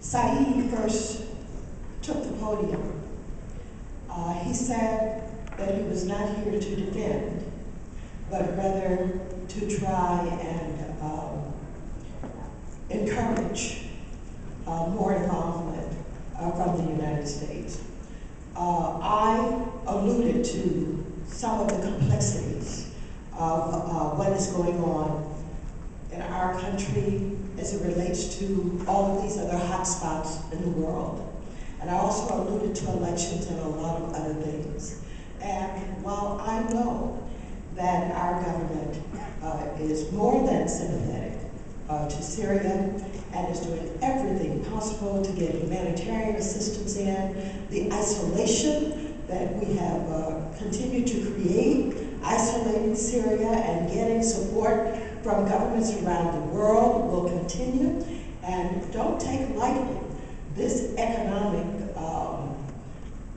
Saeed first took the podium, he said that he was not here to defend, but rather to try and encourage more involvement from the United States. I alluded to some of the complexities of what is going on in our country as it relates to all of these other hot spots in the world. And I also alluded to elections and a lot of other things. And while I know that our government is more than sympathetic to Syria and is doing everything possible to get humanitarian assistance in, the isolation that we have continued to create, isolating Syria and getting support from governments around the world will continue. And don't take lightly this economic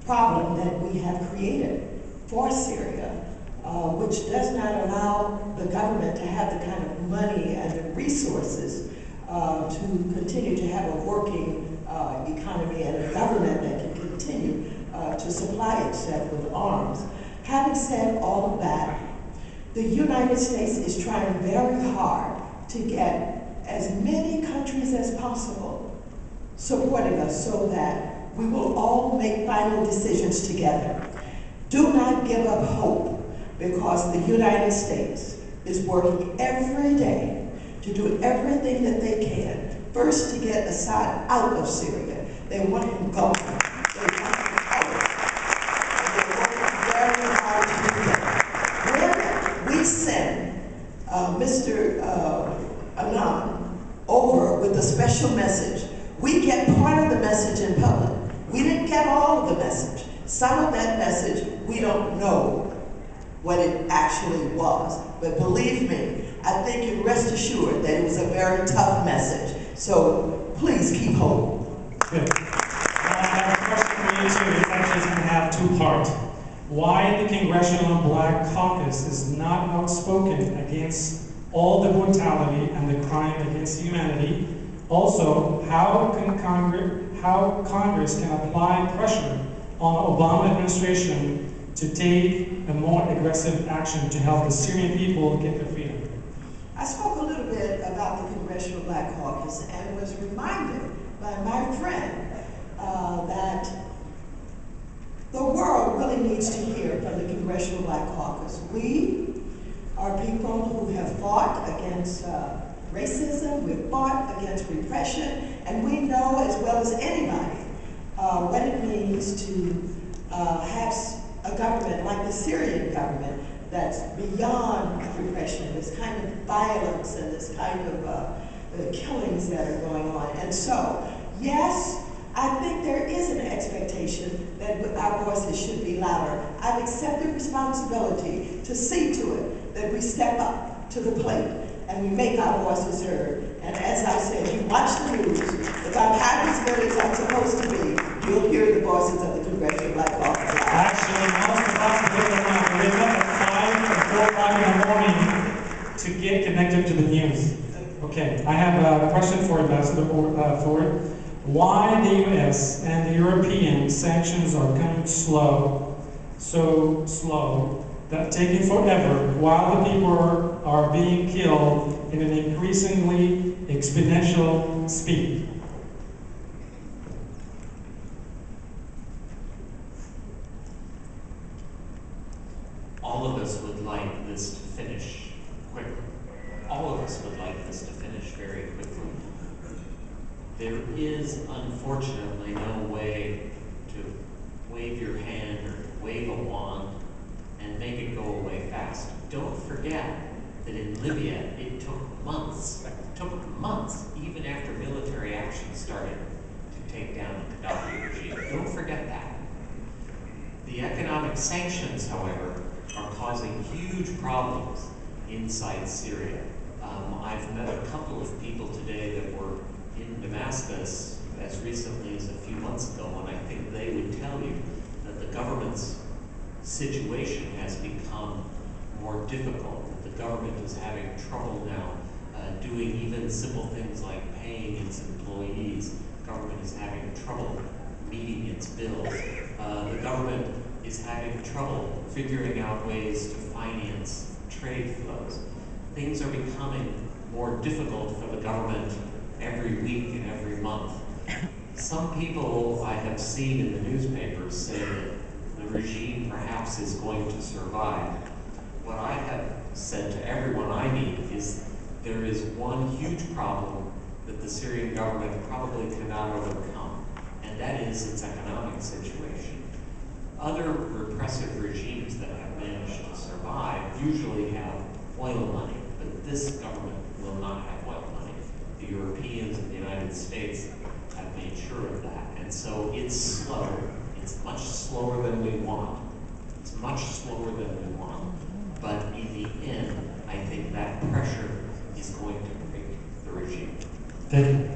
problem that we have created for Syria, which does not allow the government to have the kind of money and the resources to continue to have a working economy and a government that can continue to supply itself with arms. Having said all of that, the United States is trying very hard to get as many countries as possible supporting us so that we will all make final decisions together. Do not give up hope, because the United States is working every day to do everything that they can, first to get Assad out of Syria. They want him gone. They want him out. And they're working very hard to do that. When we send Mr. Anand over with a special message, we get part of the message in public. We didn't get all of the message. Some of that message, we don't know what it actually was. But believe me, I think you rest assured that it was a very tough message. So please keep hope. Good. I have a question for you too. It's actually going to have two parts. Why the Congressional Black Caucus is not outspoken against all the brutality and the crime against humanity? Also, how Congress can apply pressure on Obama administration to take a more aggressive action to help the Syrian people get their freedom? I spoke a little bit about the Congressional Black Caucus and was reminded by my friend that the world really needs to hear from the Congressional Black Caucus. We are people who have fought against racism, we've fought against repression, and we know as well as anybody what it means to have a government like the Syrian government that's beyond repression, this kind of violence and this kind of killings that are going on. And so, yes, I think there is an expectation that our voices should be louder. I've accepted responsibility to see to it that we step up to the plate and we make our voices heard. And as I said, you watch the news. If I'm half as good as I'm supposed to be, you'll hear the voices of the Congressional Black Caucus. Actually, most of us wake up at 5 or 4 o'clock in the morning to get connected to the news. Okay, I have a question for Ambassador Ford. Why the U.S. and the European sanctions are coming so slow, that taking forever, while the people are being killed in an increasingly exponential speed? All of us would like this to finish quickly. All of us would like this to finish very quickly. There is, unfortunately, no way to wave your hand or wave a wand and make it go away fast. Don't forget that in Libya, it took months, even after military action started, to take down the Gaddafi regime. Don't forget that. The economic sanctions, however, are causing huge problems inside Syria. I've met a couple of people today that were in Damascus as recently as a few months ago, and I think they would tell you that the government's situation has become more difficult, that the government is having trouble now doing even simple things like paying its employees. The government is having trouble meeting its bills. The government is having trouble figuring out ways to finance trade flows. Things are becoming more difficult for the government every week and every month. Some people I have seen in the newspapers say that the regime perhaps is going to survive. What I have said to everyone I meet is there is one huge problem that the Syrian government probably cannot overcome, and that is its economic situation. Other repressive regimes that have managed to survive usually have oil money, but this government will not have oil money. The Europeans and the United States have made sure of that, and so it's slow. It's much slower than we want. It's much slower than we want, but in the end, I think that pressure is going to break the regime. Thank you.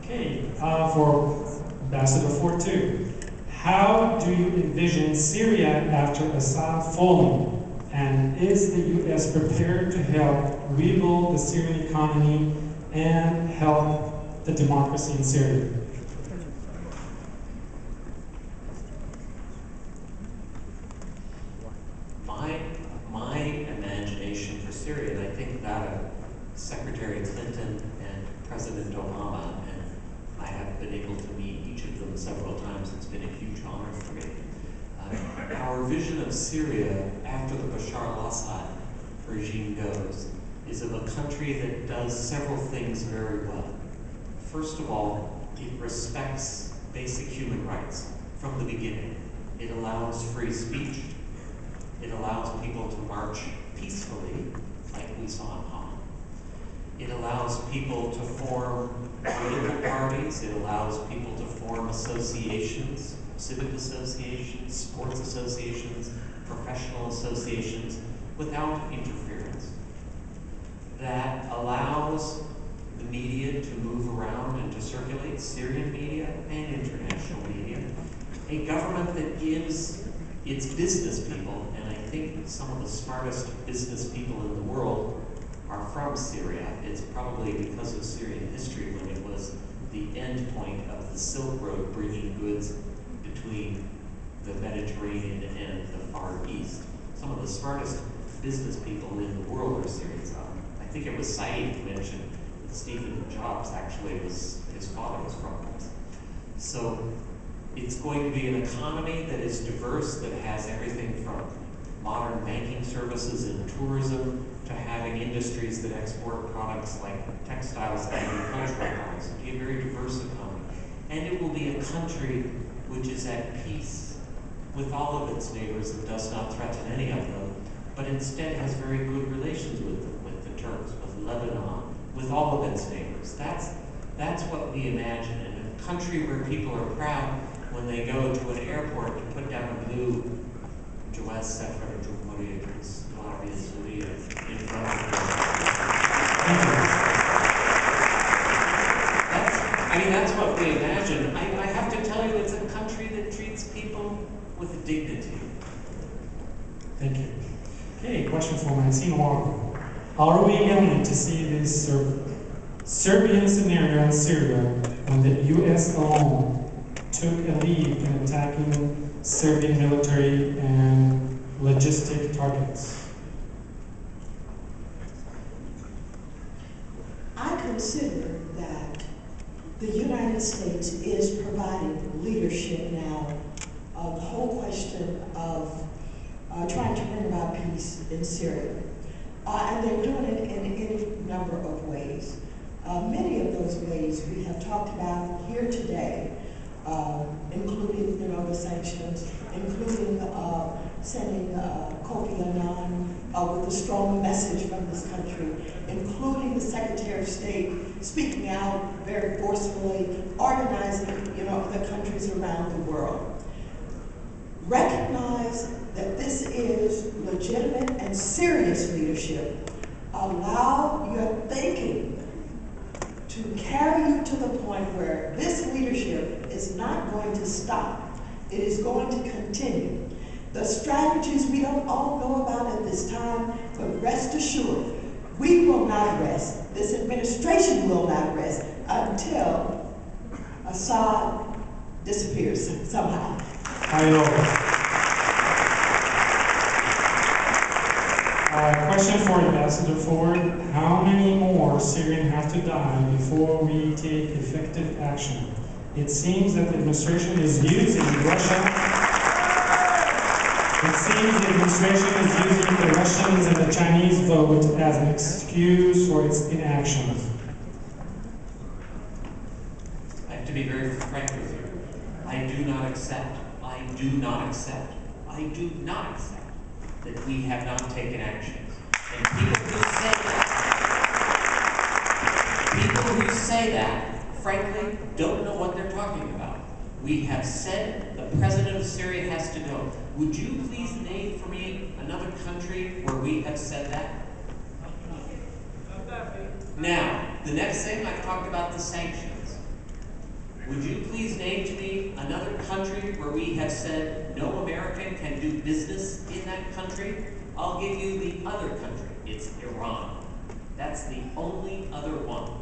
Okay, for Ambassador Ford too. How do you envision Syria after Assad falling? And is the U.S. prepared to help rebuild the Syrian economy and help the democracy in Syria? My imagination for Syria, and I think that of Secretary Clinton and President Obama, and I have been able to meet each of them several times. It's been a huge honor for me. Our vision of Syria after the Bashar al-Assad regime goes is of a country that does several things very well. First of all, it respects basic human rights from the beginning. It allows free speech. It allows people to march peacefully, like we saw in Holland. It allows people to form political parties. It allows people to form associations, civic associations, sports associations, professional associations, without interference. That allows the media to move around and to circulate, Syrian media and international media. A government that gives its business people, and I think some of the smartest business people in the world are from Syria. It's probably because of Syrian history when it was the end point of the Silk Road bringing goods between the Mediterranean and the Far East. Some of the smartest business people in the world are Syrians. I think it was Saeed who mentioned that Stephen Jobs actually was, his father was from this. So it's going to be an economy that is diverse, that has everything from modern banking services and tourism to having industries that export products like textiles and agricultural products. It'll be a very diverse economy. And it will be a country which is at peace with all of its neighbors and does not threaten any of them, but instead has very good relations with them, with the Turks, with Lebanon, with all of its neighbors. That's what we imagine, in a country where people are proud when they go to an airport to put down a blue Jawaz Sefer Jumhuriyat Arabia Saudiya in front of them. That's what we imagine. I have to tell you, it's a country that treats people with dignity. Thank you. Okay, question for Maxine. Are we going to see this Serbian scenario in Syria when the U.S. alone took a lead in attacking Serbian military and logistic targets? I consider that the United States is providing leadership now of the whole question of trying to bring about peace in Syria. And they're doing it in any number of ways. Many of those ways we have talked about here today, including the sanctions, including sending Kofi Annan with a strong message from this country, including the Secretary of State speaking out very forcefully, organizing the countries around the world. Recognize that this is legitimate and serious leadership. Allow your thinking to carry you to the point where this leadership is not going to stop. It is going to continue. The strategies we don't all know about at this time, but rest assured, we will not rest. This administration will not rest Assad disappears somehow. I know. Question for Ambassador Ford. How many more Syrians have to die before we take effective action? It seems that the administration is using Russia. It seems the administration is using the Russians and the Chinese vote as an excuse for its inactions. I have to be very frank with you. I do not accept that we have not taken actions. And people who say that, frankly, don't know what they're talking about. We have said the president of Syria has to go. Would you please name for me another country where we have said that? Now, the next thing, I've talked about the sanctions. Would you please name to me another country where we have said no American can do business in that country? I'll give you the other country. It's Iran. That's the only other one.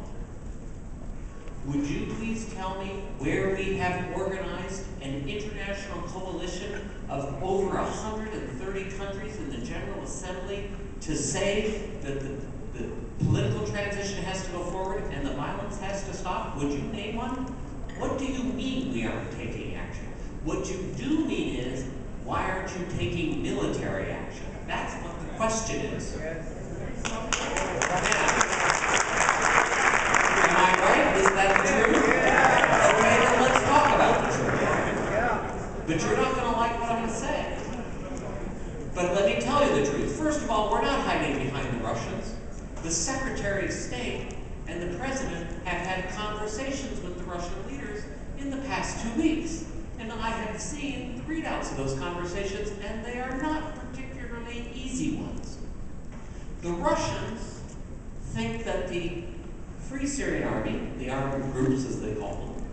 Would you please tell me where we have organized an international coalition of over 130 countries in the General Assembly to say that the political transition has to go forward and the violence has to stop? Would you name one? What do you mean we aren't taking action? What you do mean is, why aren't you taking military action? That's what the question is. Now, am I right? Is that the truth? Okay, then let's talk about the truth. But you're not going to like what I'm going to say. But let me tell you the truth. First of all, we're not hiding behind the Russians. The Secretary of State and the President have had conversations with the Russian leaders in the past 2 weeks. And I have seen the readouts of those conversations, and they are not particularly easy ones. The Russians think that the Free Syrian Army, the armed groups as they call them,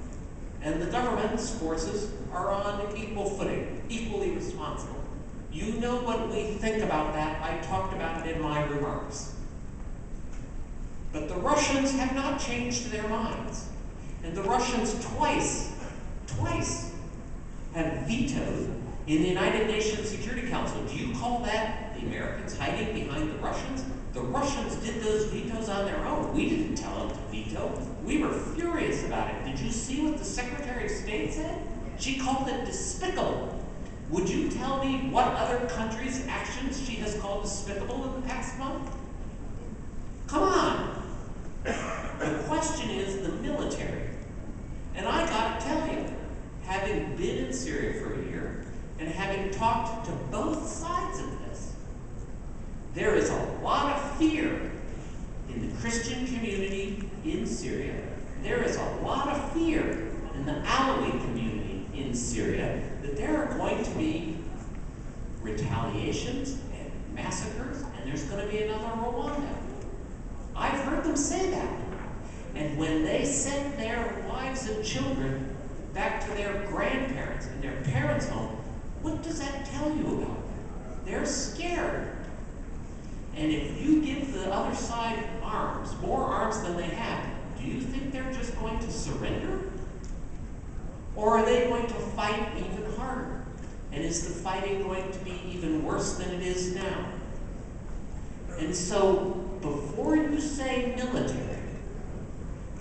and the government's forces are on equal footing, equally responsible. You know what we think about that. I talked about it in my remarks. But the Russians have not changed their minds. And the Russians twice have vetoed in the United Nations Security Council. Do you call that the Americans hiding behind the Russians? The Russians did those vetoes on their own. We didn't tell them to veto. We were furious about it. Did you see what the Secretary of State said? She called it despicable. Would you tell me what other countries' actions she has called despicable in the past month? Come on. The question is the military. And I gotta tell you, having been in Syria for a year and having talked to both sides of this, there is a lot of fear in the Christian community in Syria. There is a lot of fear in the Alawite community in Syria that there are going to be retaliations and massacres, and there's going to be another Rwanda. I've heard them say that. And when they send their wives and children back to their grandparents and their parents' home, what does that tell you about them? They're scared. And if you give the other side arms, more arms than they have, do you think they're just going to surrender? Or are they going to fight even harder? And is the fighting going to be even worse than it is now? And so, before you say military,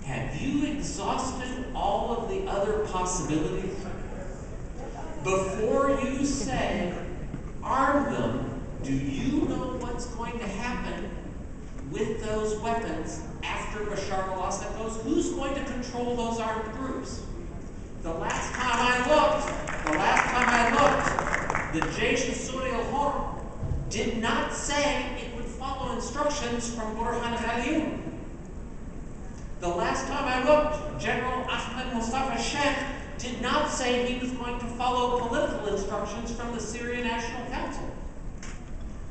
have you exhausted all of the other possibilities? Before you say arm them, do you know what's going to happen with those weapons after Bashar al-Assad goes? Who's going to control those armed groups? The last time I looked, the Jaysh al-Sunni al-Hur did not say it would follow instructions from Burhan al-Aliyu. The last time I looked, General Ahmed Mustafa Sheikh did not say he was going to follow political instructions from the Syrian National Council.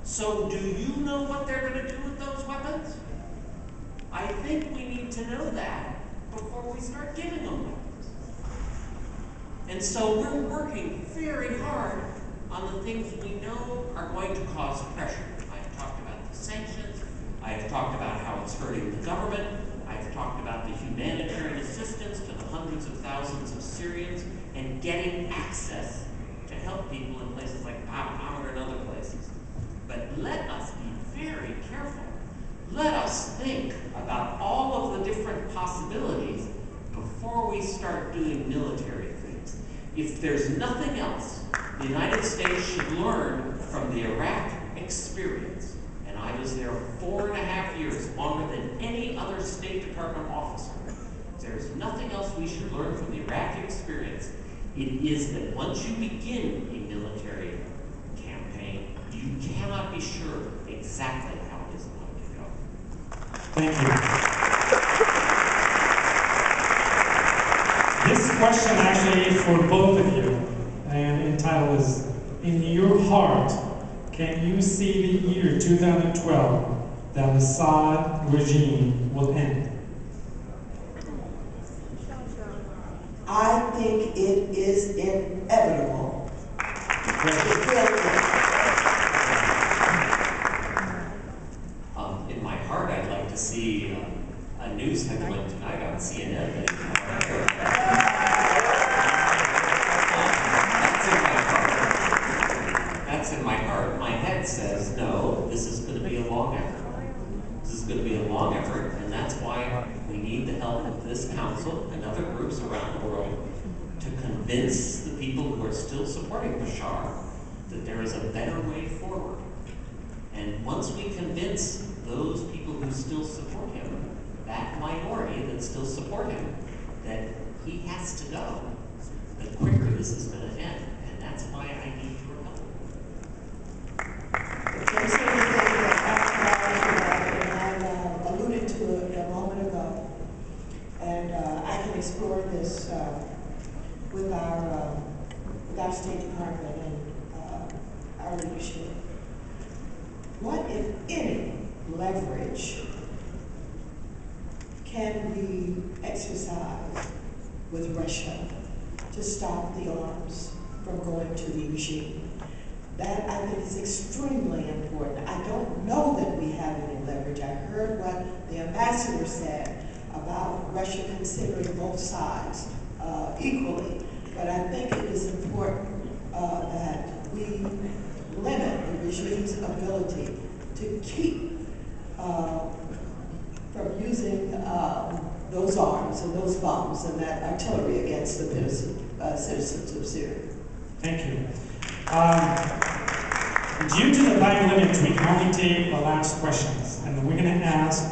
So do you know what they're going to do with those weapons? I think we need to know that before we start giving them weapons. And so we're working very hard on the things we know are going to cause pressure. I've talked about the sanctions. I've talked about how it's hurting the government. I've talked about the humanitarian assistance to the hungry hundreds of thousands of Syrians and getting access to help people in places like Palmyra and other places. But let us be very careful. Let us think about all of the different possibilities before we start doing military things. If there's nothing else, the United States should learn from the Iraq experience. And I was there 4.5 years, longer than any other State Department officer. If there's nothing else we should learn from the Iraq experience, it is that once you begin a military campaign, you cannot be sure exactly how it is going to go. Thank you. This question actually is for both of you, and entitled is, in your heart, can you see the year 2012 that the Assad regime will end? I think it is inevitable. In my heart, I'd like to see a news headline tonight on CNN. That's in my heart. My head says, no, this is going to be a long effort. This is going to be a long effort, and that's why we need the help of this council and other groups around the world to convince the people who are still supporting Bashar that there is a better way forward. And once we convince those people who still support him, that minority that still support him, that he has to go, the quicker this is going to end. And that's why I need your help. I alluded to it a moment ago, and I can explore this with our State Department and our leadership. What, if any, leverage can we exercise with Russia to stop the arms from going to the regime? That, I think, is extremely important. I don't know that we have any leverage. I heard what the ambassador said about Russia considering both sides equally, but I think it is important that we limit the regime's ability to keep from using those arms and those bombs and that artillery against the citizens of Syria. Thank you. Due to the time limit, we can only take the last questions, and we're going to ask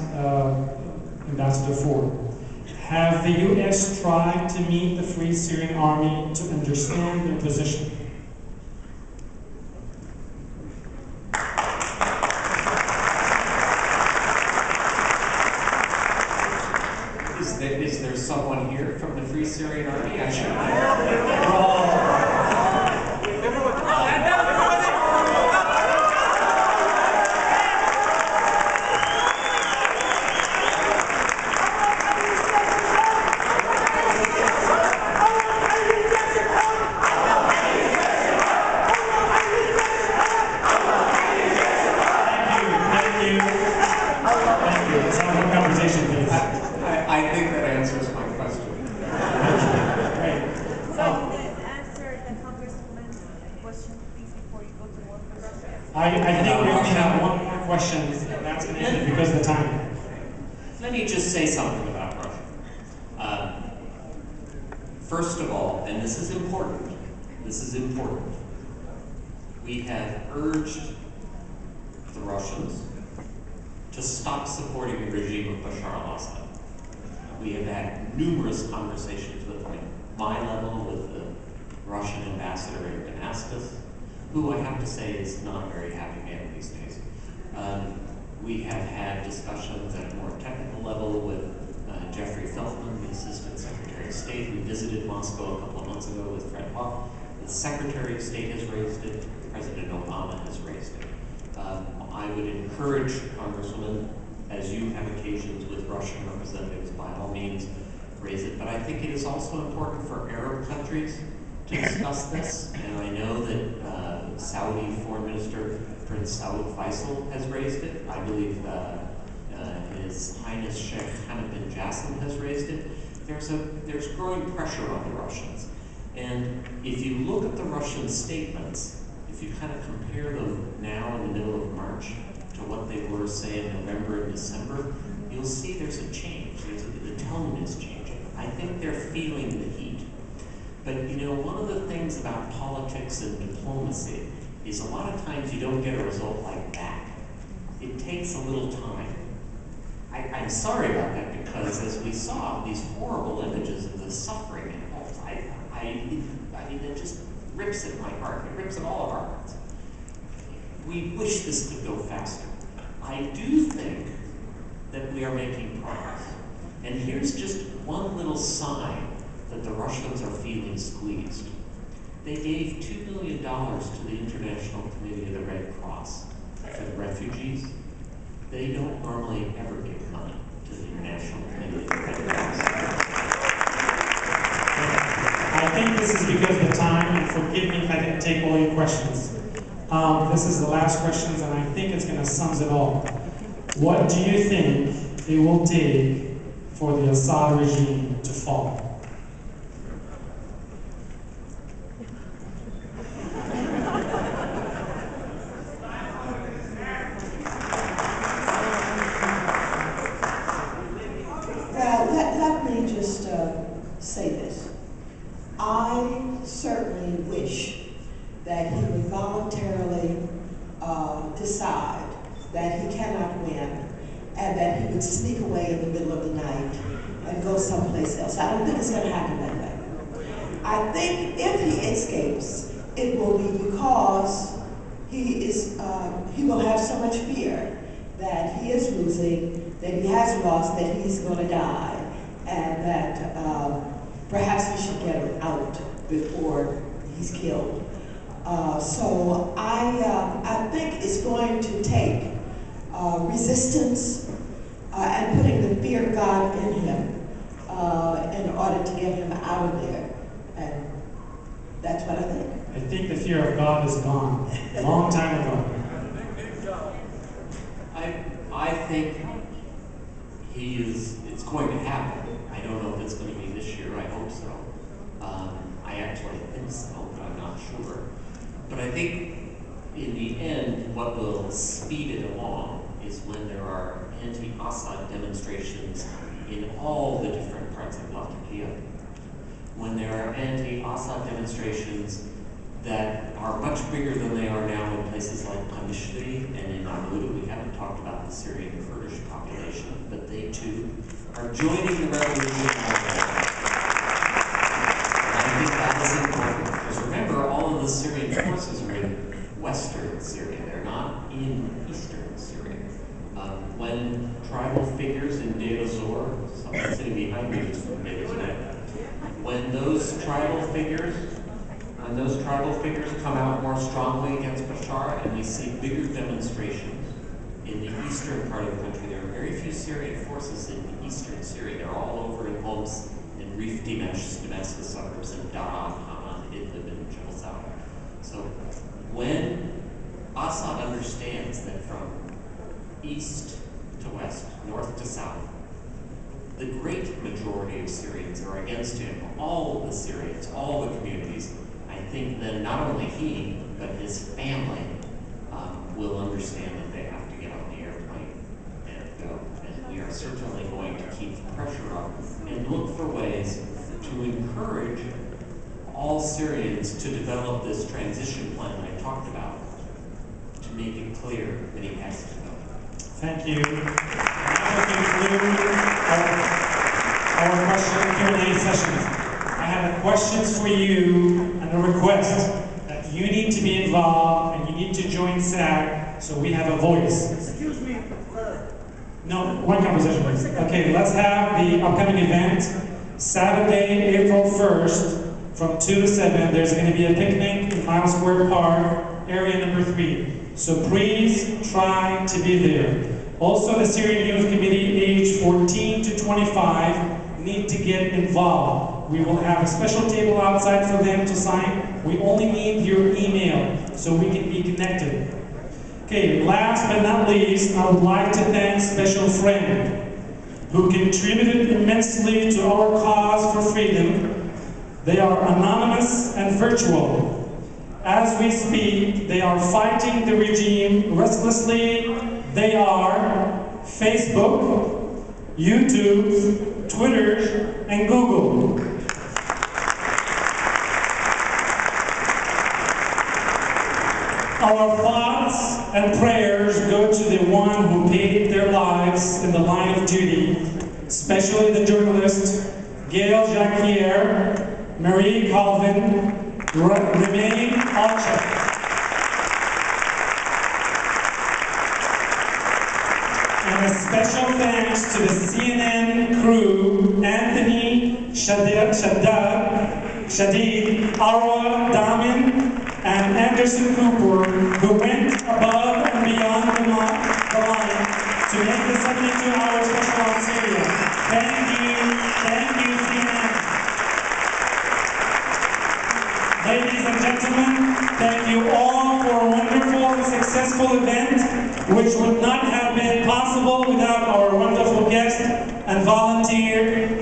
Ambassador Ford. Have the U.S. tried to meet the Free Syrian Army to understand their position? Is there someone here from the Free Syrian Army? I should know. I think that answers my question. Great. So you can answer the Congresswoman's question, please, before you go to more questions. I think we only have one more question, and that's going to end it because of the time. Let me just say something about Russia. First of all, and this is important, we have urged the Russians to stop supporting the regime of Bashar al-Assad. We have had numerous conversations with them, at my level, with the Russian ambassador in Damascus, who I have to say is not a very happy man these days. We have had discussions at a more technical level with Jeffrey Feltman, the Assistant Secretary of State. We visited Moscow a couple of months ago with Fred Hawke. The Secretary of State has raised it. President Obama has raised it. I would encourage, Congresswoman, as you have occasions with Russian representatives, by all means, raise it. But I think it is also important for Arab countries to discuss this. And I know that Saudi Foreign Minister Prince Saud Faisal has raised it. I believe His Highness Sheikh Hamad bin Jassim has raised it. there's growing pressure on the Russians. And if you look at the Russian statements, if you kind of compare them now in the middle of March to what they were, say, in November and December, you'll see there's a change. The tone is changing. I think they're feeling the heat. But you know, one of the things about politics and diplomacy is a lot of times you don't get a result like that. It takes a little time. I'm sorry about that, because as we saw these horrible images of the suffering involved, I mean, it just rips at my heart. It rips at all of our hearts. We wish this could go faster. I do think that we are making progress. And here's just one little sign that the Russians are feeling squeezed. They gave $2 million to the International Committee of the Red Cross for the refugees. They don't normally ever give money to the International Committee of the Red Cross. I think this is because of the time, and forgive me if I didn't take all your questions. This is the last questions, and I think it's going to sum it all. What do you think it will take for the Assad regime to fall? Let me just say this. I certainly wish that he would voluntarily decide that he cannot win, and that he would sneak away in the middle of the night and go someplace else. I don't think it's going to happen that way. I think if he escapes, it will be because he will have so much fear that he is losing, that he has lost, that he's going to die, and that perhaps he should get out before he's killed. So I think it's going to take resistance and putting the fear of God in him in order to get him out of there. And that's what I think. I think the fear of God is gone. A long time ago. I think it's going to happen. I don't know if it's going to be this year. I hope so. I actually think so, but I'm not sure. But I think in the end, what will speed it along is when there are anti-Assad demonstrations in all the different parts of Latakia. When there are anti-Assad demonstrations that are much bigger than they are now in places like Qamishli and in Amuda. We haven't talked about the Syrian Kurdish population, but they too are joining the revolution. And I think that is important, because remember, all of the Syrian forces are in western Syria. They're not in eastern Syria. When tribal figures in Deir ez-Zor, someone sitting behind me is from Deir ez-Zor, when those tribal figures come out more strongly against Bashar, and we see bigger demonstrations in the eastern part of the country. There are very few Syrian forces in eastern Syria. They're all over in Homs, in Rif Damascus suburbs, in Daraa, Hama, Idlib, and Jebel Zawi. So when Assad understands that from east to west, north to south, the great majority of Syrians are against him, all of the Syrians, all the communities, I think then not only he, but his family will understand that they have to get on the airplane and go. And we are certainly going to keep the pressure up and look for ways to encourage all Syrians to develop this transition plan I talked about, to make it clear that he has to go. Thank you. Now we conclude our question Q&A sessions. I have questions for you and a request that you need to be involved and you need to join SAG so we have a voice. Excuse me. No, one conversation, please. Okay, let's have the upcoming event. Saturday, April 1st, from 2 to 7, there's going to be a picnic in Miles Square Park, area number 3. So please try to be there. Also, the Syrian Youth Committee, age 14 to 25, need to get involved. We will have a special table outside for them to sign. We only need your email so we can be connected. Okay, last but not least, I would like to thank special friend who contributed immensely to our cause for freedom. They are anonymous and virtual. As we speak, they are fighting the regime restlessly. They are Facebook, YouTube, Twitter, and Google. Our thoughts and prayers go to the one who paid their lives in the line of duty, especially the journalist Gail Jacquier, Marie Colvin, Remain Alchek. And a special thanks to the CNN crew, Anthony Shadid, Arwa Damin, and Anderson Cooper, who went above and beyond the line to make the 72-hour special on Syria. Thank you, CNN. Ladies and gentlemen, thank you all for a wonderful and successful event, which would not have been possible without our wonderful guest and volunteer,